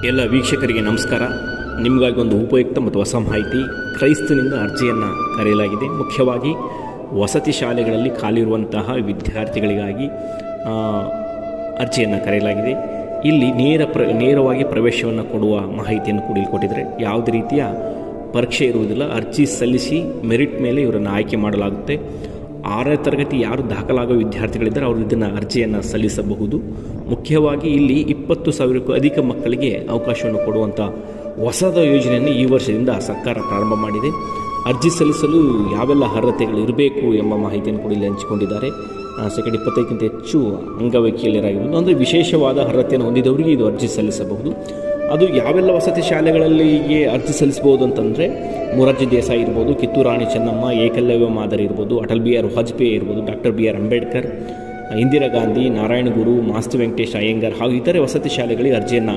ಎಲ್ಲ ವೀಕ್ಷಕರಿಗೆ ನಮಸ್ಕಾರ. ನಿಮಗಾಗಿ ಒಂದು ಉಪಯುಕ್ತ ಮತ್ತು ಹೊಸ ಮಾಹಿತಿ. ಕ್ರೈಸ್ತನಿಂದ ಅರ್ಜಿಯನ್ನು ಕರೆಯಲಾಗಿದೆ. ಮುಖ್ಯವಾಗಿ ವಸತಿ ಶಾಲೆಗಳಲ್ಲಿ ಖಾಲಿರುವಂತಹ ವಿದ್ಯಾರ್ಥಿಗಳಿಗಾಗಿ ಅರ್ಜಿಯನ್ನು ಕರೆಯಲಾಗಿದೆ. ಇಲ್ಲಿ ನೇರವಾಗಿ ಪ್ರವೇಶವನ್ನು ಕೊಡುವ ಮಾಹಿತಿಯನ್ನು ಕೂಡ ಇಲ್ಲಿ ಕೊಟ್ಟಿದ್ದಾರೆ. ಯಾವುದೇ ರೀತಿಯ ಪರೀಕ್ಷೆ ಇರುವುದಿಲ್ಲ. ಅರ್ಜಿ ಸಲ್ಲಿಸಿ ಮೆರಿಟ್ ಮೇಲೆ ಇವರನ್ನು ಆಯ್ಕೆ ಮಾಡಲಾಗುತ್ತೆ. 6ನೇ ತರಗತಿ ಯಾರು ದಾಖಲಾಗುವ ವಿದ್ಯಾರ್ಥಿಗಳಿದ್ದಾರೆ ಅವರು ಇದನ್ನು ಅರ್ಜಿಯನ್ನು ಸಲ್ಲಿಸಬಹುದು. ಮುಖ್ಯವಾಗಿ ಇಲ್ಲಿ 20,000ಕ್ಕೂ ಅಧಿಕ ಮಕ್ಕಳಿಗೆ ಅವಕಾಶವನ್ನು ಕೊಡುವಂಥ ಹೊಸದ ಯೋಜನೆಯನ್ನು ಈ ವರ್ಷದಿಂದ ಸರ್ಕಾರ ಪ್ರಾರಂಭ ಮಾಡಿದೆ. ಅರ್ಜಿ ಸಲ್ಲಿಸಲು ಯಾವೆಲ್ಲ ಅರ್ಹತೆಗಳು ಇರಬೇಕು ಎಂಬ ಮಾಹಿತಿಯನ್ನು ಕೂಡ ಇಲ್ಲಿ ಹಂಚಿಕೊಂಡಿದ್ದಾರೆ. 25ಕ್ಕಿಂತ ಹೆಚ್ಚು ಅಂಗವೈಕಲ್ಯರಾಗಿರ್ಬೋದು, ಅಂದರೆ ವಿಶೇಷವಾದ ಅರ್ಹತೆಯನ್ನು ಹೊಂದಿದವರಿಗೆ ಇದು ಅರ್ಜಿ ಸಲ್ಲಿಸಬಹುದು. ಅದು ಯಾವೆಲ್ಲ ವಸತಿ ಶಾಲೆಗಳಲ್ಲಿಗೆ ಅರ್ಜಿ ಸಲ್ಲಿಸಬಹುದು ಅಂತಂದರೆ ಮೊರಾರ್ಜಿ ದೇಸಾಯಿ ಇರ್ಬೋದು, ಕಿತ್ತೂರು ರಾಣಿ ಚೆನ್ನಮ್ಮ, ಏಕಲವ್ಯ ಮಾದರಿ ಇರ್ಬೋದು, ಅಟಲ್ ಬಿಹಾರಿ ವಾಜಪೇಯಿ ಇರ್ಬೋದು, ಡಾಕ್ಟರ್ BR ಅಂಬೇಡ್ಕರ್, ಇಂದಿರಾ ಗಾಂಧಿ, ನಾರಾಯಣ ಗುರು, ಮಾಸ್ತಿ ವೆಂಕಟೇಶ್ ಅಯ್ಯಂಗಾರ್ ಹಾಗೂ ಇತರೆ ವಸತಿ ಶಾಲೆಗಳಿಗೆ ಅರ್ಜಿಯನ್ನು